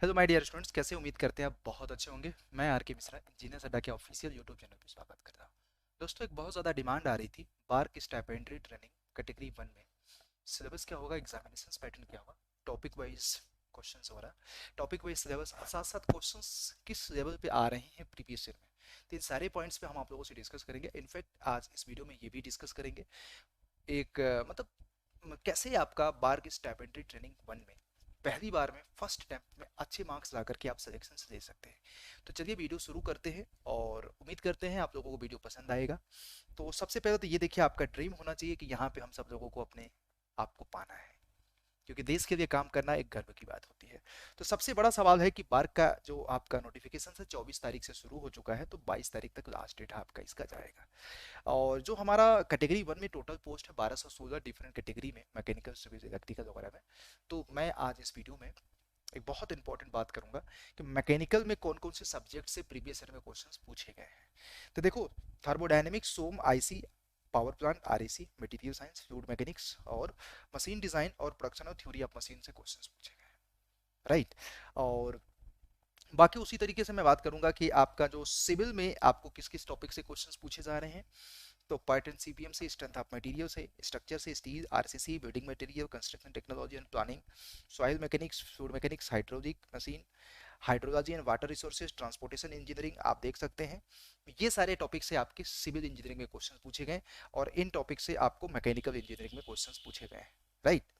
Hello my dear students, कैसे उम्मीद करते हैं आप बहुत अच्छे होंगे। मैं आर के मिश्रा इंजीनियर अड्डा के ऑफिशियल यूट्यूब चैनल पर स्वागत करता हूं। दोस्तों, एक बहुत ज़्यादा डिमांड आ रही थी बार्क स्टाइपेंड्री ट्रेनिंग कैटेगरी 1 में। सिलेबस क्या होगा, एग्जामिनेशन पैटर्न क्या होगा, टॉपिक वाइज क्वेश्चंस हो रहा है, टॉपिक वाइज सिलेबस, साथ साथ क्वेश्चंस किस लेवल पे आ रहे हैं प्रीवियस ईयर में। तो इन सारे पॉइंट्स पे हम आप लोगों से डिस्कस करेंगे। इनफैक्ट आज इस वीडियो में ये भी डिस्कस करेंगे एक कैसे आपका बार्क स्टाइपेंड्री ट्रेनिंग 1 में पहली बार में फर्स्ट अटेम्प्ट में अच्छे मार्क्स ला करके आप सिलेक्शन ले सकते हैं। तो चलिए वीडियो शुरू करते हैं और उम्मीद करते हैं आप लोगों को वीडियो पसंद आएगा। तो सबसे पहले तो ये देखिए, आपका ड्रीम होना चाहिए कि यहाँ पे हम सब लोगों को अपने आप को पाना है, क्योंकि देश के लिए काम करना एक गर्व की बात होती है। तो सबसे बड़ा सवाल है कि बार्क का जो आपका नोटिफिकेशन है 24 तारीख से शुरू हो चुका है, तो 22 तारीख तक लास्ट डेट आपका इसका जाएगा। और जो हमारा कैटेगरी 1 में टोटल पोस्ट है 1216 डिफरेंट कैटेगरी में, मैकेनिकल, सिविल, इलेक्ट्रिकल वगैरह में। तो मैं आज इस वीडियो में एक बहुत इंपॉर्टेंट बात करूंगा कि मैकेनिकल में कौन कौन से सब्जेक्ट से प्रीवियस ईयर में क्वेश्चंस पूछे गए हैं। तो देखो, thermodynamics, SOM, IC, power plant, REC, material science, fluid mechanics और मशीन डिजाइन और प्रोडक्शन और थ्योरी ऑफ मशीन से क्वेश्चंस पूछे गए हैं, राइट। और बाकी उसी तरीके से मैं बात करूंगा कि आपका जो सिविल में आपको किस किस टॉपिक से क्वेश्चंस पूछे जा रहे हैं। तो पैटर्न सीपीएम से, स्ट्रेंथ ऑफ मटेरियल से, स्ट्रक्चर से, steel, RCC, building material, construction technology and planning, soil mechanics, fluid mechanics, hydraulic machine, hydrology and water resources, transportation engineering, आप देख सकते हैं। ये सारे टॉपिक से आपके सिविल इंजीनियरिंग में क्वेश्चन पूछे गए और इन टॉपिक से आपको मैकेनिकल इंजीनियरिंग में क्वेश्चन पूछे गए, राइट।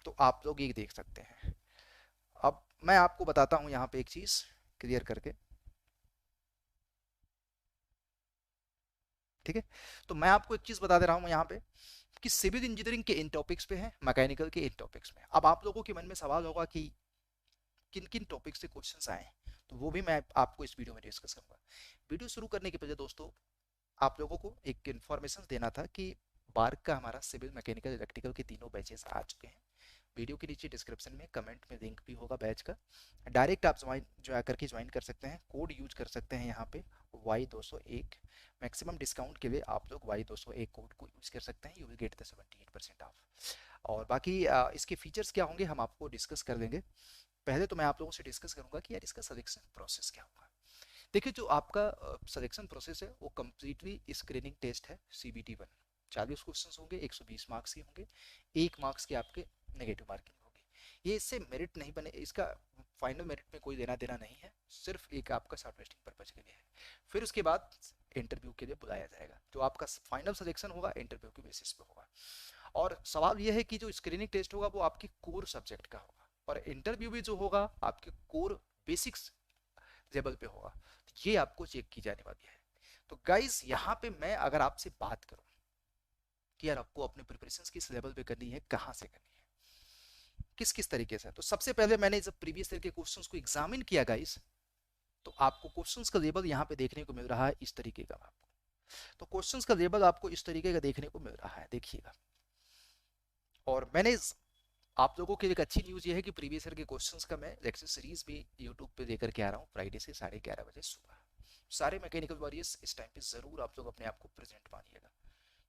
तो आप लोग ये देख सकते हैं। अब मैं आपको बताता हूँ यहाँ पे एक चीज क्लियर करके, ठीक है। तो मैं आपको एक चीज बता दे रहा हूँ यहाँ पे कि सिविल इंजीनियरिंग के इन टॉपिक्स पे है, मैकेनिकल के इन टॉपिक्स में। अब आप लोगों के मन में सवाल होगा कि किन किन टॉपिक से क्वेश्चंस आए हैं, तो वो भी मैं आपको इस वीडियो में डिस्कस करूंगा। वीडियो शुरू करने के पहले दोस्तों, आप लोगों को एक इन्फॉर्मेशन देना था कि बार्क का हमारा सिविल, मैकेनिकल, इलेक्ट्रिकल के तीनों बैचेस आ चुके हैं। वीडियो के नीचे डिस्क्रिप्शन में कमेंट में लिंक भी होगा बैच का, डायरेक्ट आप जो करके ज्वाइन कर सकते हैं। कोड यूज कर सकते हैं यहाँ पे Y201। मैक्सिमम डिस्काउंट के लिए आप लोग Y201 कोड को यूज कर सकते हैं, you will get the 78% of. और बाकी इसके फीचर्स क्या होंगे हम आपको डिस्कस कर लेंगे। पहले तो मैं आप लोगों से डिस्कस करूंगा कि यार इसका सिलेक्शन प्रोसेस क्या होगा। देखिए, जो आपका सिलेक्शन प्रोसेस है वो कम्प्लीटली स्क्रीनिंग टेस्ट है, CBT 1। 40 क्वेश्चन होंगे, 120 मार्क्स के होंगे, 1 मार्क्स के आपके नेगेटिव मार्किंग होगी। ये इससे मेरिट नहीं बने, इसका फाइनल मेरिट में कोई देना देना नहीं है, सिर्फ एक आपका शॉर्टलिस्टिंग पर्पज के लिए है। फिर उसके बाद इंटरव्यू के लिए बुलाया जाएगा, जो आपका फाइनल सिलेक्शन होगा इंटरव्यू के बेसिस पे होगा। और सवाल यह है कि जो स्क्रीनिंग टेस्ट होगा वो आपके कोर सब्जेक्ट का होगा, और इंटरव्यू भी जो होगा आपके कोर बेसिक्स लेवल पे होगा। ये आपको चेक की जाने वाली है। तो गाइज, यहाँ पे मैं अगर आपसे बात करूं कि यार आपको अपने प्रिपरेशन किस लेवल पे करनी है, कहाँ से करनी है, किस किस तरीके से, तो सबसे पहले मैंने जब प्रीवियस ईयर के क्वेश्चंस को एग्जामिन किया गाइस, तो आपको क्वेश्चंस का लेवल यहाँ पे देखने को मिल रहा है इस तरीके का। आपको तो क्वेश्चंस का लेवल आपको इस तरीके का देखने को मिल रहा है, देखिएगा। और मैंने आप लोगों के लिए एक अच्छी न्यूज़ ये है कि प्रीवियस ईयर के क्वेश्चंस का मैं लेक्चर सीरीज भी यूट्यूब पे लेकर के आ रहा हूँ, फ्राइडे से 11:30 बजे सुबह। सारे मैकेनिकल वॉरियर्स इस टाइम पे जरूर आप लोग अपने आप को प्रेजेंट मानिएगा।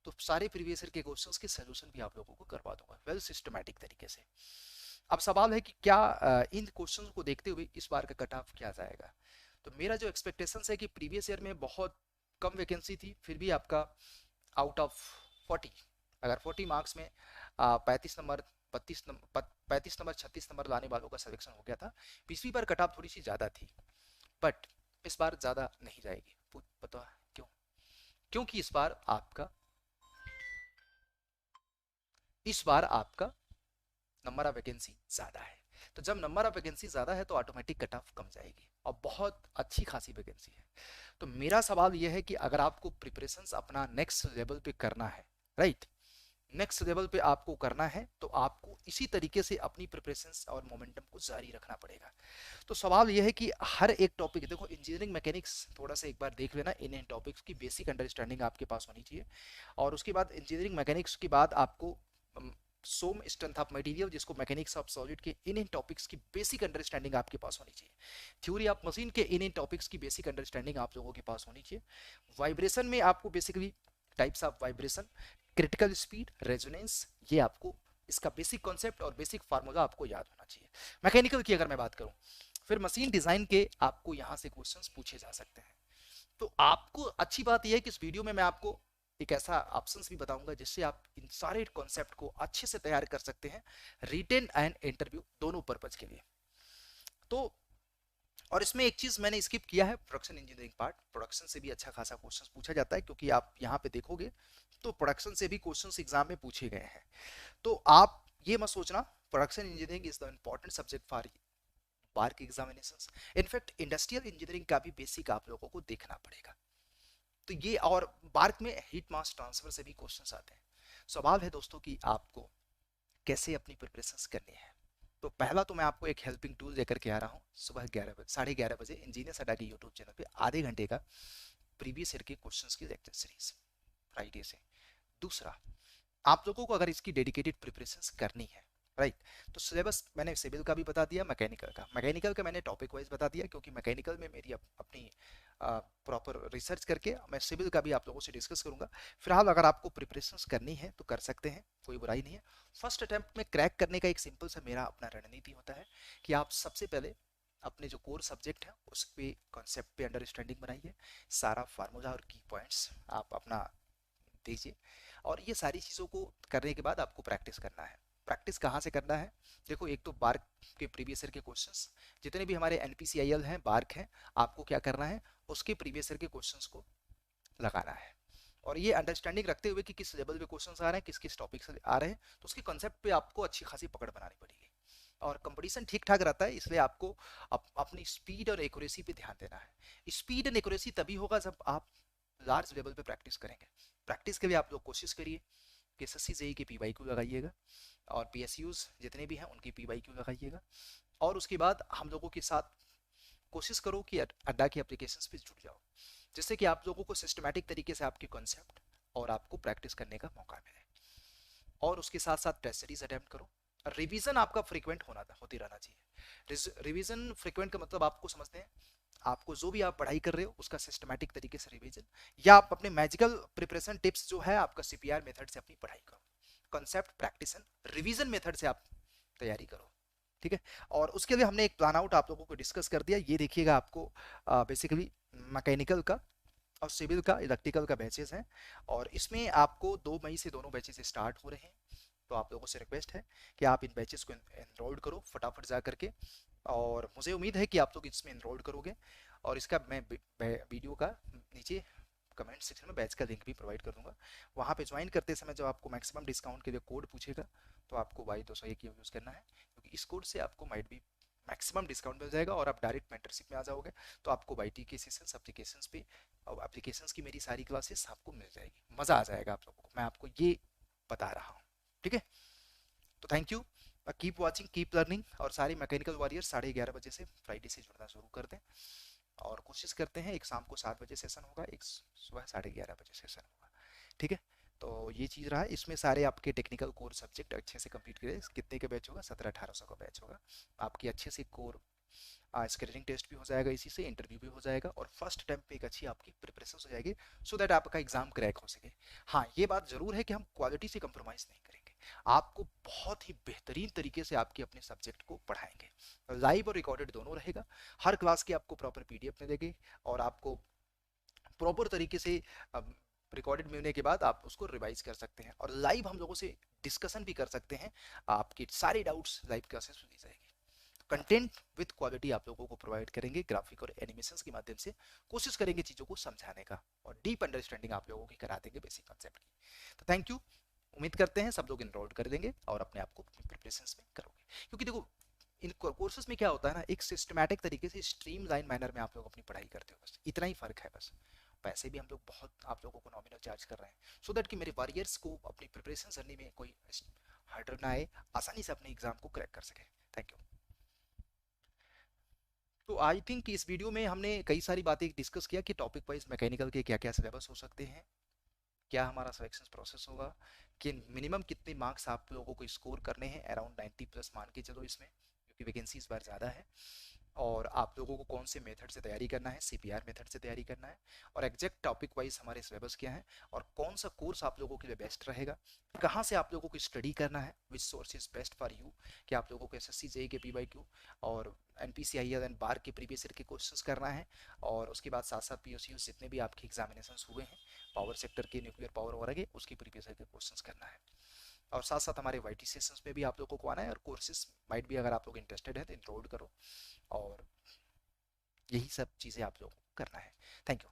तो सारे प्रीवियस ईयर के क्वेश्चंस के सोल्यूशन भी आप लोगों को करवा दूंगा वेल सिस्टमैटिक तरीके से। अब सवाल है कि क्या इन क्वेश्चंस को देखते हुए इस बार का कट ऑफ क्या जाएगा। तो मेरा जो एक्सपेक्टेशन है कि प्रीवियस ईयर में बहुत कम वैकेंसी थी, फिर भी आपका आउट ऑफ 40, अगर 40 मार्क्स में 35 नंबर, 35 नंबर 36 नंबर लाने वालों का सिलेक्शन हो गया था। पिछली बार कट ऑफ थोड़ी सी ज़्यादा थी, बट इस बार ज़्यादा नहीं जाएगी। पता है क्यों? क्योंकि इस बार आपका नंबर ऑफ वैकेंसी ज़्यादा है। तो जब नंबर ऑफ वैकेंसी ज़्यादा है तो ऑटोमेटिक कट ऑफ कम जाएगी, और बहुत अच्छी खासी वैकेंसी है। तो मेरा सवाल यह है कि अगर आपको प्रिपरेशंस अपना नेक्स्ट लेवल पे करना है, राइट, नेक्स्ट लेवल पे आपको करना है, तो आपको इसी तरीके से अपनी प्रिपरेशंस और मोमेंटम को जारी रखना पड़ेगा। तो सवाल यह है कि हर एक टॉपिक, देखो इंजीनियरिंग मैकेनिक्स थोड़ा सा एक बार देख लेना, इन टॉपिक्स की बेसिक अंडरस्टैंडिंग आपके पास होनी चाहिए। और उसके बाद इंजीनियरिंग मैकेनिक्स के बाद आपको सोम, स्ट्रेंथ ऑफ मटेरियल, जिसको मैकेनिक्स ऑफ सॉलिड के इन टॉपिक्स की बेसिक अंडरस्टैंडिंग आपके पास होनी चाहिए। थ्योरी ऑफ मशीन के इन टॉपिक्स की बेसिक अंडरस्टैंडिंग आप लोगों के पास होनी चाहिए। वाइब्रेशन में आपको basically types of vibration, critical speed, resonance, ये आपको इसका बेसिक कॉन्सेप्ट और बेसिक फार्मूला आपको याद होना चाहिए। मैकेनिकल की अगर मैं बात करूं, फिर मशीन डिजाइन के आपको यहाँ से क्वेश्चंस पूछे जा सकते हैं। तो आपको अच्छी बात यह है कि इस वीडियो में मैं आपको एक ऐसा ऑप्शंस भी बताऊंगा जिससे आप इन सारे कॉन्सेप्ट को अच्छे से तैयार कर सकते हैं रिटेन एंड इंटरव्यू दोनों पर्पज के लिए। तो और इसमें एक चीज मैंने स्किप किया है, प्रोडक्शन इंजीनियरिंग पार्ट। प्रोडक्शन से भी अच्छा खासा क्वेश्चन पूछा जाता है, क्योंकि आप यहाँ पे देखोगे तो प्रोडक्शन से भी क्वेश्चंस एग्जाम में पूछे गए हैं। तो आप ये मत सोचना production engineering is the important subject for BARC examinations. In fact industrial engineering का भी बेसिक आप लोगों को देखना पड़ेगा। तो ये, और बार्क में हीट मास ट्रांसफर से भी क्वेश्चंस आते हैं। सवाल है दोस्तों कि आपको कैसे अपनी प्रिपरेशंस करनी है। तो पहला तो मैं आपको एक हेल्पिंग टूल लेकर के आ रहा हूँ सुबह 11 बजे 11:30 इंजीनियर्स अड्डा के यूट्यूब चैनल पे आधे घंटे का प्रीवियस ईयर के क्वेश्चंस की लेक्चर सीरीज फ्राइडे से। दूसरा, आप लोगों को अगर इसकी डेडिकेटेड प्रिपरेशंस करनी है, राइट, तो सिलेबस मैंने सिविल का भी बता दिया, मैकेनिकल का मैंने टॉपिक वाइज बता दिया, क्योंकि मैकेनिकल में मेरी अपनी प्रॉपर रिसर्च करके मैं सिविल का भी आप लोगों से डिस्कस करूंगा। फिलहाल अगर आपको प्रिपरेशंस करनी है तो कर सकते हैं, कोई बुराई नहीं है। फर्स्ट अटेम्प्ट में क्रैक करने का एक सिंपल सा मेरा अपना रणनीति होता है कि आप सबसे पहले अपने जो कोर सब्जेक्ट है उस पे कॉन्सेप्ट पे अंडरस्टैंडिंग बनाइए, सारा फार्मूला और की पॉइंट्स आप अपना दीजिए, और ये सारी चीज़ों को करने के बाद आपको प्रैक्टिस करना है। प्रैक्टिस कहाँ से करना है? देखो, एक तो बार्क के प्रीवियस ईयर के क्वेश्चंस जितने भी हमारे एनपीसीआईएल हैं, बार्क हैं, आपको क्या करना है, उसके प्रीवियस ईयर के क्वेश्चंस को लगाना है, और ये अंडरस्टैंडिंग रखते हुए कि किस लेवल पे क्वेश्चंस आ रहे हैं, किस किस टॉपिक से आ रहे हैं, तो उसके कॉन्सेप्ट पे आपको अच्छी खासी पकड़ बनानी पड़ेगी। और कंपटीशन ठीक ठाक रहता है, इसलिए आपको अपनी स्पीड और एक्यूरेसी पे ध्यान देना है। स्पीड एंड एक्यूरेसी तभी होगा जब आप लार्ज लेवल पे प्रैक्टिस करेंगे। प्रैक्टिस के लिए आप लोग कोशिश करिए कि एसएससी जेईई के पीवाईक्यू लगाइएगा, और पीएसयूज जितने भी हैं उनकी पीवाईक्यू लगाइएगा, और उसके बाद हम लोगों के साथ कोशिश करो कि अड्डा की एप्लीकेशंस पे जुड़ जाओ, जिससे कि आप लोगों को सिस्टमैटिक तरीके से आपके कॉन्सेप्ट और आपको प्रैक्टिस करने का मौका मिले। और उसके साथ साथ टेस्ट सीरीज अटेम्प्ट करो। रिवीजन आपका फ्रीक्वेंट होती रहना चाहिए। रिवीजन फ्रीक्वेंट का मतलब आपको समझते हैं, आपको जो भी आप पढ़ाई कर रहे हो उसका सिस्टमैटिक तरीके से रिवीजन, या आप अपने मैजिकल प्रिपरेशन टिप्स जो है आपका सीपीआर मेथड से अपनी पढ़ाई करो। कॉन्सेप्ट प्रैक्टिस रिवीजन मेथड से आप तैयारी करो, ठीक है। और उसके लिए हमने एक प्लान आउट आप लोगों को डिस्कस कर दिया, ये देखिएगा। आपको बेसिकली मैकेनिकल का और सिविल का, इलेक्ट्रिकल का बैचेस हैं, और इसमें आपको 2 मई से दोनों बैचेस स्टार्ट हो रहे हैं। तो आप लोगों से रिक्वेस्ट है कि आप इन बैचेस को एनरोल्ड करो फटाफट जा करके, और मुझे उम्मीद है कि आप लोग इसमें एनरोल्ड करोगे। और इसका मैं वीडियो का नीचे कमेंट सेक्शन में बैच का लिंक भी प्रोवाइड कर दूंगा। वहाँ पे ज्वाइन करते समय जब आपको मैक्सिमम डिस्काउंट के लिए कोड पूछेगा तो आपको Y201 यूज़ करना है, क्योंकि इस कोड से आपको माइट भी मैक्सिमम डिस्काउंट मिल जाएगा, और आप डायरेक्ट मेंटरशिप में आ जाओगे। तो आपको YT के सेशंस, एप्लीकेशंस पे, और एप्लीकेशंस की मेरी सारी क्लासेस आपको मिल जाएगी, मज़ा आ जाएगा आप लोगों को, मैं आपको ये बता रहा हूँ, ठीक है। तो thank you, keep watching, keep learning, और सारे मैकेनिकल वॉरियर्स 11:30 बजे से फ्राइडे से जुड़ना शुरू कर दें, और कोशिश करते हैं एक शाम को 7 बजे सेशन होगा, एक सुबह 11:30 बजे सेशन होगा, ठीक है। तो ये चीज़ रहा, इसमें सारे आपके टेक्निकल कोर सब्जेक्ट अच्छे से कंप्लीट करें। कितने का बैच होगा? 1700-1800 का बैच होगा। आपकी अच्छे से कोर स्क्रीनिंग टेस्ट भी हो जाएगा, इसी से इंटरव्यू भी हो जाएगा, और फर्स्ट अटेम्प्ट पे एक अच्छी आपकी प्रिपरेशन हो जाएगी, सो दैट आपका एग्जाम क्रैक हो सके। हाँ, ये बात जरूर है कि हम क्वालिटी से कंप्रोमाइज़ नहीं करेंगे, आपको बहुत ही बेहतरीन तरीके से आपके अपने सब्जेक्ट को पढ़ाएंगे। लाइव और रिकॉर्डेड दोनों रहेगा, हर क्लास की आपको प्रॉपर पीडीएफ मिलेगी, और आपको प्रॉपर तरीके से रिकॉर्डेड मिलने के बाद आप उसको रिवाइज कर सकते हैं, और लाइव हम लोगों से डिस्कशन भी कर सकते हैं। आपके सारे डाउट्स लाइव क्लासेस में दी जाएगी। कंटेंट विद क्वालिटी आप लोगों को प्रोवाइड करेंगे, ग्राफिक और एनिमेशंस के माध्यम से कोशिश करेंगे चीज़ों को समझाने का, और डीप अंडरस्टैंडिंग आप लोगों की करा देंगे बेसिक कॉन्सेप्ट की। तो थैंक यू, उम्मीद करते हैं सब लोग इनरोल कर देंगे और अपने आप को प्रिपरेशंस में करोगे, क्योंकि देखो इन कोर्सेज में क्या होता है ना, एक सिस्टमैटिक तरीके से स्ट्रीम लाइन मैनर में आप लोग अपनी पढ़ाई करते हो, बस इतना ही फर्क है। बस पैसे भी हम लोग बहुत आप लोगों को नॉमिनल चार्ज कर रहे हैं, सो दैट कि मेरे वॉरियर्स को अपनी प्रिपरेशन करने में कोई हर्डल ना आए, आसानी से अपने एग्जाम को क्रैक कर सके। Thank you. तो आई थिंक इस वीडियो में हमने कई सारी बातें डिस्कस किया कि टॉपिक वाइज मैकेनिकल के क्या क्या सिलेबस हो सकते हैं, क्या हमारा सिलेक्शन प्रोसेस होगा, कि मिनिमम कितने मार्क्स आप लोगों को स्कोर करने हैं, अराउंड 90 प्लस मान के चलो इसमें, क्योंकि वैकेंसी इस बार ज़्यादा है। और आप लोगों को कौन से मेथड से तैयारी करना है, सीपीआर मेथड से तैयारी करना है, और एग्जैक्ट टॉपिक वाइज हमारे सिलेबस क्या है, और कौन सा कोर्स आप लोगों के लिए बेस्ट रहेगा, कहाँ से आप लोगों को स्टडी करना है, which source is best for you, कि आप लोगों को एसएससी जेई के पीवाईक्यू और एनपीसीआईएल एंड बार के प्रीवियस ईयर के क्वेश्चंस करना है, और उसके बाद साथ साथ पीओसीयू जितने भी आपके एग्जामिनेशंस हुए हैं पावर सेक्टर के, न्यूक्लियर पावर वगैरह के, उसकी प्रीवियस ईयर के क्वेश्चंस करना है। और साथ साथ हमारे वाईटी सेशंस में भी आप लोगों को आना है, और कोर्सेज माइट भी अगर आप लोग इंटरेस्टेड है तो इनरोल करो, और यही सब चीज़ें आप लोगों को करना है। Thank you.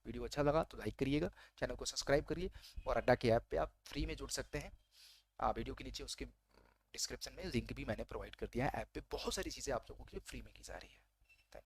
वीडियो अच्छा लगा तो लाइक करिएगा, चैनल को सब्सक्राइब करिए, और अड्डा के ऐप पे आप फ्री में जुड़ सकते हैं। वीडियो के नीचे उसके डिस्क्रिप्शन में लिंक भी मैंने प्रोवाइड कर दिया है। ऐप पे बहुत सारी चीज़ें आप लोगों के लिए फ्री में की जा रही है।